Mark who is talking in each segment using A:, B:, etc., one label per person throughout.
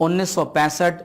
A: 1965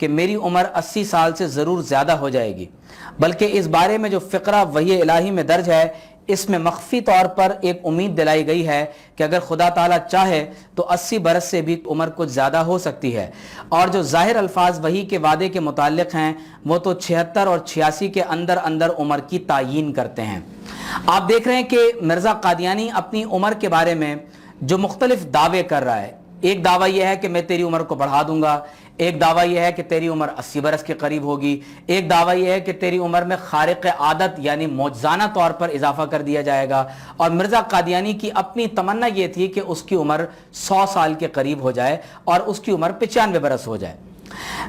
A: کہ میری عمر 80 سال سے ضرور زیادہ ہو جائے گی، بلکہ اس بارے میں جو فقرہ وحی الہی میں درج ہے اس میں مخفی طور پر ایک امید دلائی گئی ہے کہ اگر خدا تعالیٰ چاہے تو 80 برس سے بھی عمر کچھ زیادہ ہو سکتی ہے، اور جو ظاہر الفاظ وحی کے وعدے کے متعلق ہیں وہ تو 76 اور 86 کے اندر اندر عمر کی تعیین کرتے ہیں۔ آپ دیکھ رہے ہیں کہ مرزا قادیانی اپنی عمر کے بارے میں جو مختلف دعوے کر رہا ہے، ایک دعویٰ یہ ہے کہ میں تیری عمر کو بڑھا دوں گا، ایک دعویٰ یہ ہے کہ تیری عمر 80 برس کے قریب ہوگی، ایک دعویٰ یہ ہے کہ تیری عمر میں خارق عادت یعنی معجزانہ طور پر اضافہ کر دیا جائے گا، اور مرزا قادیانی کی اپنی تمنا یہ تھی کہ اس کی عمر 100 سال کے قریب ہو جائے اور اس کی عمر 95 برس ہو جائے۔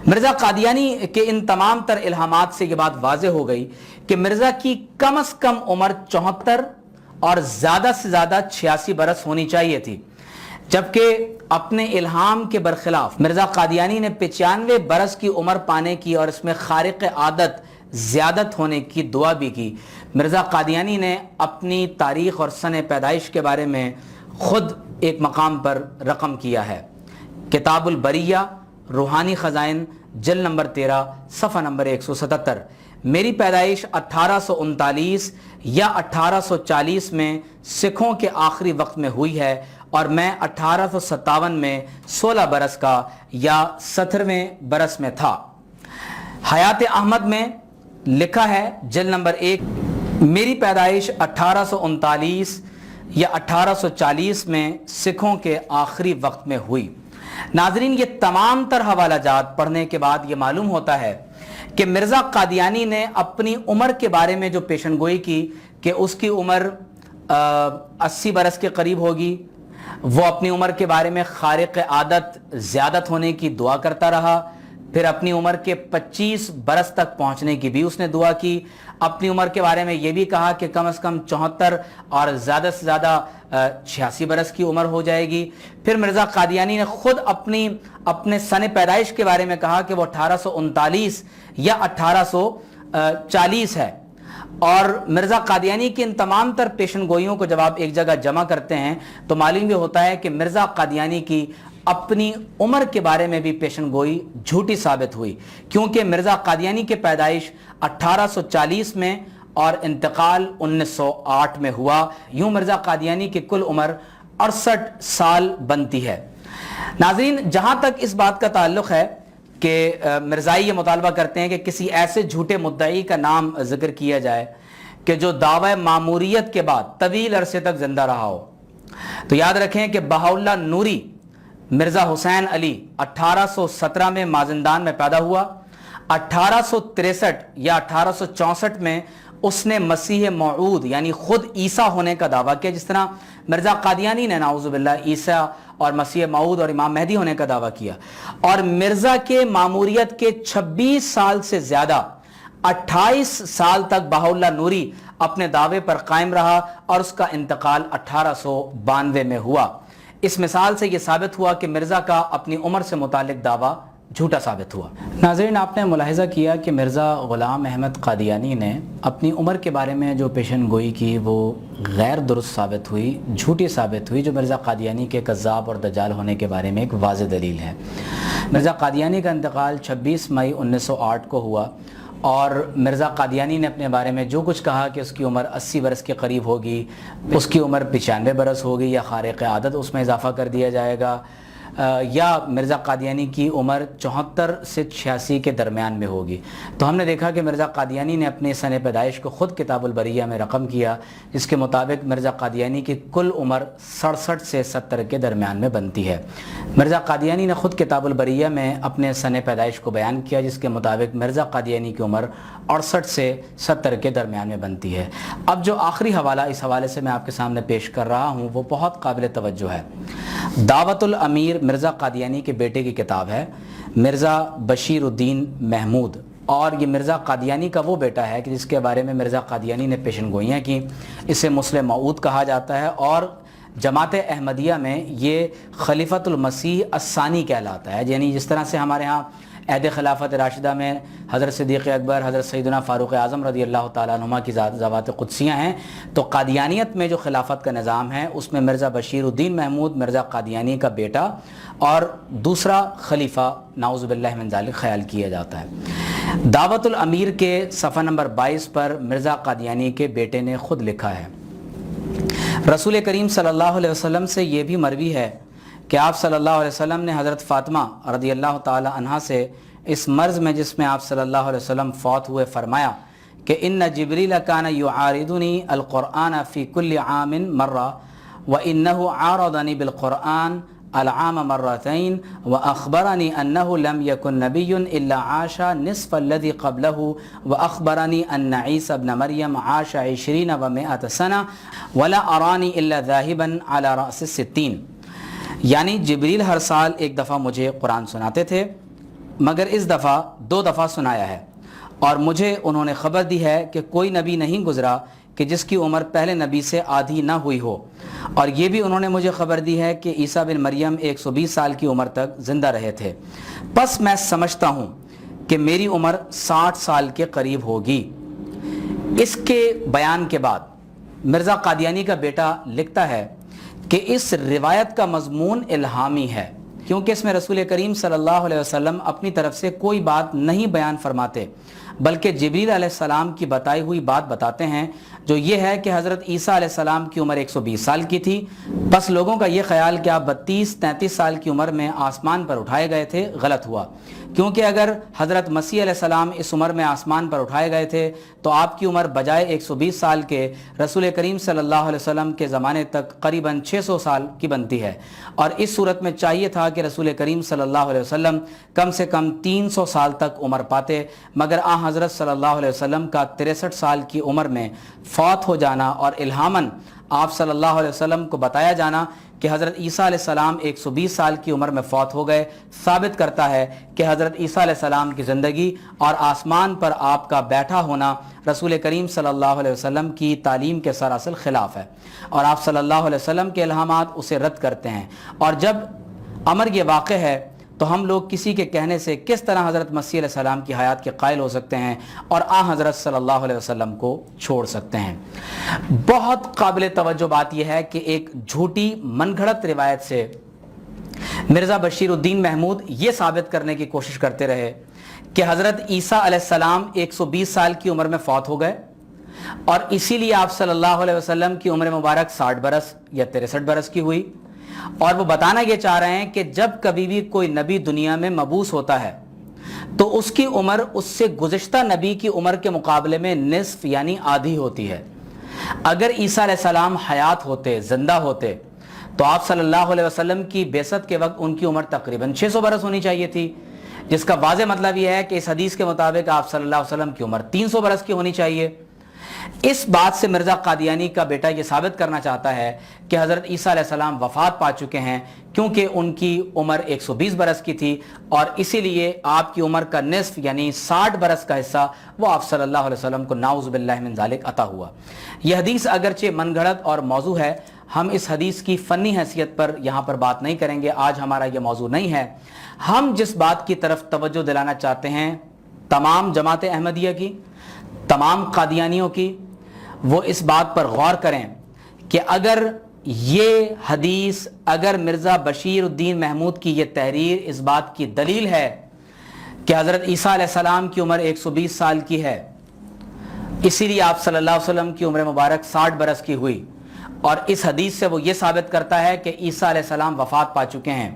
A: مرزا قادیانی کے ان تمام تر الہامات سے یہ بات واضح ہو گئی کہ مرزا کی کم از کم عمر 74 اور زیادہ سے زیادہ 86 برس ہونی چاہیے تھی، جبکہ اپنے الہام کے برخلاف مرزا قادیانی نے 95 برس کی عمر پانے کی اور اس میں خارق عادت زیادت ہونے کی دعا بھی کی۔ مرزا قادیانی نے اپنی تاریخ اور سن پیدائش کے بارے میں خود ایک مقام پر رقم کیا ہے۔ کتاب البریہ روحانی خزائن جلد نمبر 13 صفحہ نمبر 177، میری پیدائش 1839 یا 1840 میں سکھوں کے آخری وقت میں ہوئی ہے اور میں 1857 میں 16 برس کا یا 17ویں برس میں تھا۔ حیات احمد میں لکھا ہے جلد نمبر 1، میری پیدائش 1839 یا 1840 میں سکھوں کے آخری وقت میں ہوئی۔ ناظرین، یہ تمام تر حوالہ جات پڑھنے کے بعد یہ معلوم ہوتا ہے کہ مرزا قادیانی نے اپنی عمر کے بارے میں جو پیشن گوئی کی کہ اس کی عمر 80 برس کے قریب ہوگی، وہ اپنی عمر کے بارے میں خارق عادت زیادت ہونے کی دعا کرتا رہا، پھر اپنی عمر کے 25 برس تک پہنچنے کی بھی اس نے دعا کی، اپنی عمر کے بارے میں یہ بھی کہا کہ کم از کم 74 اور زیادہ سے زیادہ 86 برس کی عمر ہو جائے گی۔ پھر مرزا قادیانی نے خود اپنے سن پیدائش کے بارے میں کہا کہ وہ 1839 یا 1840 ہے، اور مرزا قادیانی کی ان تمام تر پیشن گوئیوں کو جب آپ ایک جگہ جمع کرتے ہیں تو معلوم یہ ہوتا ہے کہ مرزا قادیانی کی اپنی عمر کے بارے میں بھی پیشن گوئی جھوٹی ثابت ہوئی، کیونکہ مرزا قادیانی کی پیدائش 1840 میں اور انتقال 1908 میں ہوا۔ یوں مرزا قادیانی کی کل عمر 68 سال بنتی ہے۔ ناظرین، جہاں تک اس بات کا تعلق ہے کہ مرزائی یہ مطالبہ کرتے ہیں کہ کسی ایسے جھوٹے مدعی کا نام ذکر کیا جائے کہ جو دعوی ماموریت کے بعد طویل عرصے تک زندہ رہا ہو، تو یاد رکھیں کہ بہاءاللہ نوری مرزا حسین علی 1817 میں مازندان میں پیدا ہوا۔ 1863 یا 1864 میں اس نے مسیح موعود یعنی خود عیسیٰ ہونے کا دعویٰ کیا، جس طرح مرزا قادیانی نے نعوذ باللہ عیسیٰ اور مسیح موعود اور امام مہدی ہونے کا دعویٰ کیا، اور مرزا کے ماموریت کے 26 سال سے زیادہ 28 سال تک بہاءاللہ نوری اپنے دعوے پر قائم رہا اور اس کا انتقال 1892 میں ہوا۔ اس مثال سے یہ ثابت ہوا کہ مرزا کا اپنی عمر سے متعلق دعویٰ جھوٹا ثابت ہوا۔ ناظرین، آپ نے ملاحظہ کیا کہ مرزا غلام احمد قادیانی نے اپنی عمر کے بارے میں جو پیشن گوئی کی وہ غیر درست ثابت ہوئی، جھوٹی ثابت ہوئی، جو مرزا قادیانی کے کذاب اور دجال ہونے کے بارے میں ایک واضح دلیل ہے۔ مرزا قادیانی کا انتقال 26 مئی 1908 کو ہوا، اور مرزا قادیانی نے اپنے بارے میں جو کچھ کہا کہ اس کی عمر 80 برس کے قریب ہوگی، اس کی عمر 95 برس ہوگی یا خارق عادت اس میں اضافہ کر دیا جائے گا، یا مرزا قادیانی کی عمر 74 سے 86 کے درمیان میں ہوگی، تو ہم نے دیکھا کہ مرزا قادیانی نے اپنے سن پیدائش کو خود کتاب البریہ میں رقم کیا، جس کے مطابق مرزا قادیانی کی کل عمر 67 سے 70 کے درمیان میں بنتی ہے۔ مرزا قادیانی نے خود کتاب البریہ میں اپنے سن پیدائش کو بیان کیا، جس کے مطابق مرزا قادیانی کی عمر 68 سے 70 کے درمیان میں بنتی ہے۔ اب جو آخری حوالہ اس حوالے سے میں آپ کے سامنے پیش کر رہا ہوں وہ بہت قابل توجہ ہے۔ دعوت الامیر مرزا قادیانی کے بیٹے کی کتاب ہے، مرزا بشیر الدین محمود، اور یہ مرزا قادیانی کا وہ بیٹا ہے کہ جس کے بارے میں مرزا قادیانی نے پیشن گوئیاں کی۔ اسے مسلم موعود کہا جاتا ہے، اور جماعت احمدیہ میں یہ خلیفۃ المسیح الثانی کہلاتا ہے، یعنی جس طرح سے ہمارے ہاں عہد خلافت راشدہ میں حضرت صدیق اکبر، حضرت سیدنا فاروق اعظم رضی اللہ تعالیٰ عنہما کی ذوات قدسیاں ہیں۔ تو قادیانیت میں جو خلافت کا نظام ہے اس میں مرزا بشیر الدین محمود مرزا قادیانی کا بیٹا اور دوسرا خلیفہ نعوذ باللہ من ذالک خیال کیا جاتا ہے۔ دعوت الامیر کے صفحہ نمبر 22 پر مرزا قادیانی کے بیٹے نے خود لکھا ہے، رسول کریم صلی اللہ علیہ وسلم سے یہ بھی مروی ہے کہ آپ صلی اللہ علیہ وسلم نے حضرت فاطمہ رضی اللہ تعالی عنہا سے اس مرض میں جس میں آپ صلی اللہ علیہ وسلم فوت ہوئے فرمایا کہ ان جبریل کان یعارضنی القرآن فی کل عام مرہ وانہ عارضنی بالقرآن العام مرتين واخبرني انه لم يكن نبي الا عاش نصف الذي قبله واخبرني ان عيسى ابن مريم عاش 20 و100 سنه ولا اراني الا ذاهبا على راس 60۔ یعنی جبریل ہر سال ایک دفعہ مجھے قرآن سناتے تھے، مگر اس دفعہ 2 دفعہ سنایا ہے، اور مجھے انہوں نے خبر دی ہے کہ کوئی نبی نہیں گزرا کہ جس کی عمر پہلے نبی سے آدھی نہ ہوئی ہو، اور یہ بھی انہوں نے مجھے خبر دی ہے کہ عیسیٰ بن مریم 120 سال کی عمر تک زندہ رہے تھے، پس میں سمجھتا ہوں کہ میری عمر 60 سال کے قریب ہوگی۔ اس کے بیان کے بعد مرزا قادیانی کا بیٹا لکھتا ہے کہ اس روایت کا مضمون الہامی ہے، کیونکہ اس میں رسول کریم صلی اللہ علیہ وسلم اپنی طرف سے کوئی بات نہیں بیان فرماتے، بلکہ جبریل علیہ السلام کی بتائی ہوئی بات بتاتے ہیں، جو یہ ہے کہ حضرت عیسیٰ علیہ السلام کی عمر 120 سال کی تھی۔ بس لوگوں کا یہ خیال کہ آپ 32-33 سال کی عمر میں آسمان پر اٹھائے گئے تھے غلط ہوا، کیونکہ اگر حضرت مسیح علیہ السلام اس عمر میں آسمان پر اٹھائے گئے تھے تو آپ کی عمر بجائے 120 سال کے رسول کریم صلی اللہ علیہ وسلم کے زمانے تک قریباً 600 سال کی بنتی ہے، اور اس صورت میں چاہیے تھا کہ رسول کریم صلی اللہ علیہ وسلم کم سے کم 300 سال تک عمر پاتے، مگر حضرت صلی اللہ علیہ وسلم کا 63 سال کی عمر میں فوت ہو جانا اور الہاماً آپ صلی اللہ علیہ وسلم کو بتایا جانا کہ حضرت عیسیٰ علیہ السلام 120 سال کی عمر میں فوت ہو گئے، ثابت کرتا ہے کہ حضرت عیسیٰ علیہ السلام کی زندگی اور آسمان پر آپ کا بیٹھا ہونا رسول کریم صلی اللہ علیہ وسلم کی تعلیم کے سراسر خلاف ہے، اور آپ صلی اللہ علیہ وسلم کے الہامات اسے رد کرتے ہیں۔ اور جب امر یہ واقع ہے تو ہم لوگ کسی کے کہنے سے کس طرح حضرت مسیح علیہ السلام کی حیات کے قائل ہو سکتے ہیں اور حضرت صلی اللہ علیہ وسلم کو چھوڑ سکتے ہیں؟ بہت قابل توجہ بات یہ ہے کہ ایک جھوٹی من گھڑت روایت سے مرزا بشیر الدین محمود یہ ثابت کرنے کی کوشش کرتے رہے کہ حضرت عیسیٰ علیہ السلام 120 سال کی عمر میں فوت ہو گئے، اور اسی لیے آپ صلی اللہ علیہ وسلم کی عمر مبارک 60 برس یا 63 برس کی ہوئی، اور وہ بتانا یہ چاہ رہے ہیں کہ جب کبھی بھی کوئی نبی دنیا میں مبعوث ہوتا ہے تو اس کی عمر اس سے گزشتہ نبی کی عمر کے مقابلے میں نصف یعنی آدھی ہوتی ہے۔ اگر عیسیٰ علیہ السلام حیات ہوتے، زندہ ہوتے، تو آپ صلی اللہ علیہ وسلم کی بعثت کے وقت ان کی عمر تقریباً 600 برس ہونی چاہیے تھی، جس کا واضح مطلب یہ ہے کہ اس حدیث کے مطابق آپ صلی اللہ علیہ وسلم کی عمر 300 برس کی ہونی چاہیے۔ اس بات سے مرزا قادیانی کا بیٹا یہ ثابت کرنا چاہتا ہے کہ حضرت عیسیٰ علیہ السلام وفات پا چکے ہیں، کیونکہ ان کی عمر 120 برس کی تھی، اور اسی لیے آپ کی عمر کا نصف یعنی 60 برس کا حصہ وہ آپ صلی اللہ علیہ وسلم کو نعوذ باللہ من ذالک عطا ہوا۔ یہ حدیث اگرچہ من گھڑت اور موضوع ہے، ہم اس حدیث کی فنی حیثیت پر یہاں پر بات نہیں کریں گے، آج ہمارا یہ موضوع نہیں ہے۔ ہم جس بات کی طرف توجہ دلانا چاہتے ہیں تمام جماعت احمدیہ کی، تمام قادیانیوں کی، وہ اس بات پر غور کریں کہ اگر یہ حدیث، اگر مرزا بشیر الدین محمود کی یہ تحریر اس بات کی دلیل ہے کہ حضرت عیسیٰ علیہ السلام کی عمر 120 سال کی ہے، اسی لیے آپ صلی اللہ علیہ وسلم کی عمر مبارک 60 برس کی ہوئی، اور اس حدیث سے وہ یہ ثابت کرتا ہے کہ عیسیٰ علیہ السلام وفات پا چکے ہیں،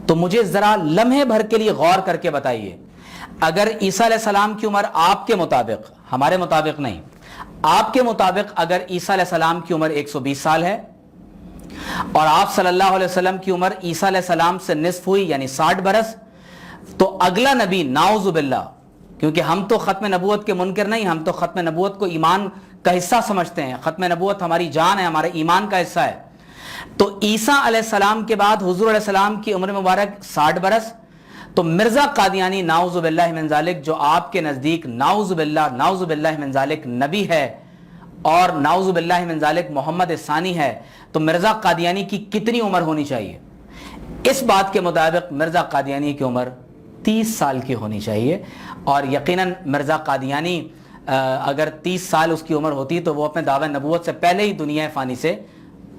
A: تو مجھے ذرا لمحے بھر کے لیے غور کر کے بتائیے، اگر عیسیٰ علیہ السلام کی عمر آپ کے مطابق، ہمارے مطابق نہیں، آپ کے مطابق اگر عیسیٰ علیہ السلام کی عمر 120 سال ہے اور آپ صلی اللہ علیہ وسلم کی عمر عیسیٰ علیہ السلام سے نصف ہوئی یعنی 60 برس، تو اگلا نبی نعوذ باللہ، کیونکہ ہم تو ختم نبوت کے منکر نہیں، ہم تو ختم نبوت کو ایمان کا حصہ سمجھتے ہیں، ختم نبوت ہماری جان ہے، ہمارے ایمان کا حصہ ہے، تو عیسیٰ علیہ السلام کے بعد حضور علیہ السلام کی عمر مبارک 60 برس، تو مرزا قادیانی نعوذ باللہ من ذالک، جو آپ کے نزدیک نعوذ باللہ من ذالک نبی ہے اور نعوذ باللہ من ذالک محمد ثانی ہے، تو مرزا قادیانی کی کتنی عمر ہونی چاہیے؟ اس بات کے مطابق مرزا قادیانی کی عمر 30 سال کی ہونی چاہیے، اور یقیناً مرزا قادیانی اگر 30 سال اس کی عمر ہوتی تو وہ اپنے دعوی نبوت سے پہلے ہی دنیا فانی سے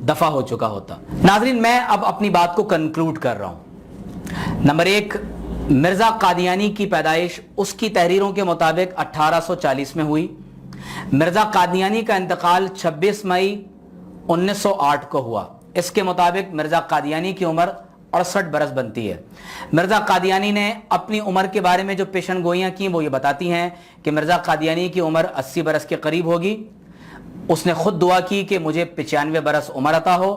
A: دفع ہو چکا ہوتا۔ ناظرین، میں اب اپنی بات کو کنکلوڈ کر رہا ہوں۔ نمبر 1، مرزا قادیانی کی پیدائش اس کی تحریروں کے مطابق 1840 میں ہوئی۔ مرزا قادیانی کا انتقال 26 مئی 1908 کو ہوا۔ اس کے مطابق مرزا قادیانی کی عمر 68 برس بنتی ہے۔ مرزا قادیانی نے اپنی عمر کے بارے میں جو پیشن گوئیاں کی وہ یہ بتاتی ہیں کہ مرزا قادیانی کی عمر 80 برس کے قریب ہوگی۔ اس نے خود دعا کی کہ مجھے 95 برس عمر عطا ہو۔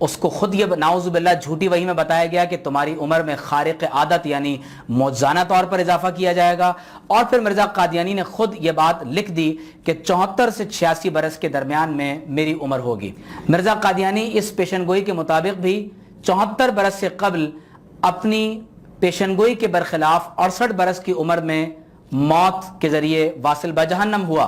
A: اس کو خود یہ نعوذ باللہ جھوٹی وحی میں بتایا گیا کہ تمہاری عمر میں خارق عادت یعنی معجزانہ طور پر اضافہ کیا جائے گا، اور پھر مرزا قادیانی نے خود یہ بات لکھ دی کہ 74 سے 86 برس کے درمیان میں میری عمر ہوگی۔ مرزا قادیانی اس پیشن گوئی کے مطابق بھی 74 برس سے قبل اپنی پیشن گوئی کے برخلاف 68 برس کی عمر میں موت کے ذریعے واصل بجہنم ہوا۔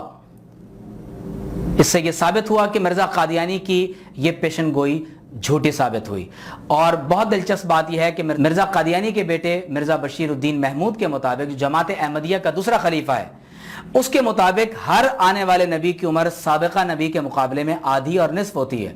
A: اس سے یہ ثابت ہوا کہ مرزا قادیانی کی یہ پیشن گوئی جھوٹی ثابت ہوئی۔ اور بہت دلچسپ بات یہ ہے کہ مرزا قادیانی کے بیٹے مرزا بشیر الدین محمود کے مطابق جو جماعت احمدیہ کا دوسرا خلیفہ ہے، اس کے مطابق ہر آنے والے نبی کی عمر سابقہ نبی کے مقابلے میں آدھی اور نصف ہوتی ہے۔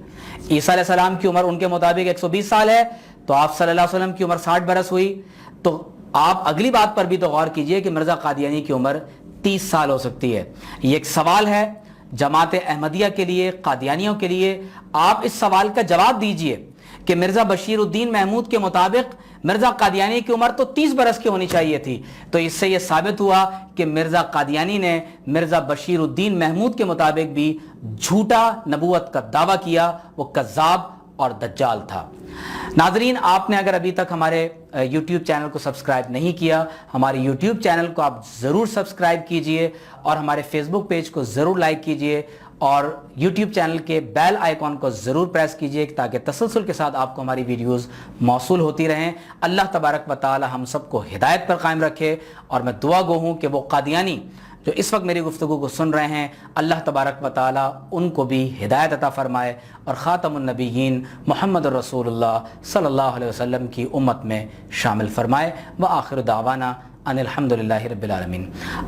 A: عیسیٰ علیہ السلام کی عمر ان کے مطابق 120 سال ہے، تو آپ صلی اللہ علیہ وسلم کی عمر 60 برس ہوئی۔ تو آپ اگلی بات پر بھی تو غور کیجئے کہ مرزا قادیانی کی عمر 30 سال ہو سکتی ہے۔ یہ ایک سوال ہے جماعت احمدیہ کے لیے، قادیانیوں کے لیے۔ آپ اس سوال کا جواب دیجئے کہ مرزا بشیر الدین محمود کے مطابق مرزا قادیانی کی عمر تو 30 برس کی ہونی چاہیے تھی، تو اس سے یہ ثابت ہوا کہ مرزا قادیانی نے مرزا بشیر الدین محمود کے مطابق بھی جھوٹا نبوت کا دعویٰ کیا، وہ کذاب اور دجال تھا۔ ناظرین، آپ نے اگر ابھی تک ہمارے یوٹیوب چینل کو سبسکرائب نہیں کیا، ہمارے یوٹیوب چینل کو آپ ضرور سبسکرائب کیجئے، اور ہمارے فیس بک پیج کو ضرور لائک کیجئے، اور یوٹیوب چینل کے بیل آئیکن کو ضرور پریس کیجئے تاکہ تسلسل کے ساتھ آپ کو ہماری ویڈیوز موصول ہوتی رہیں۔ اللہ تبارک و تعالی ہم سب کو ہدایت پر قائم رکھے، اور میں دعا گو ہوں کہ وہ قادیانی جو اس وقت میری گفتگو کو سن رہے ہیں، اللہ تبارک و تعالی ان کو بھی ہدایت عطا فرمائے، اور خاتم النبیین محمد رسول اللہ صلی اللہ علیہ وسلم کی امت میں شامل فرمائے۔ وآخر دعوانا ان الحمدللہ رب العالمین۔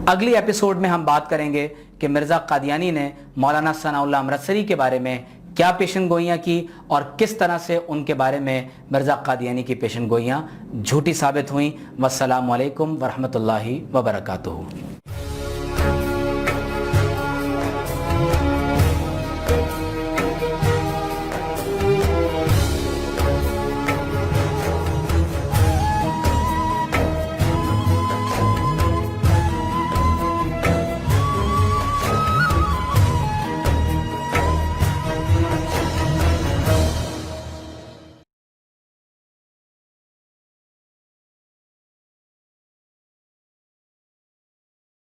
A: اگلی ایپیسوڈ میں ہم بات کریں گے کہ مرزا قادیانی نے مولانا ثناء اللہ امرتسری کے بارے میں کیا پیشن گوئیاں کی، اور کس طرح سے ان کے بارے میں مرزا قادیانی کی پیشن گوئیاں جھوٹی ثابت ہوئیں۔ والسلام علیکم ورحمۃ اللہ وبرکاتہ۔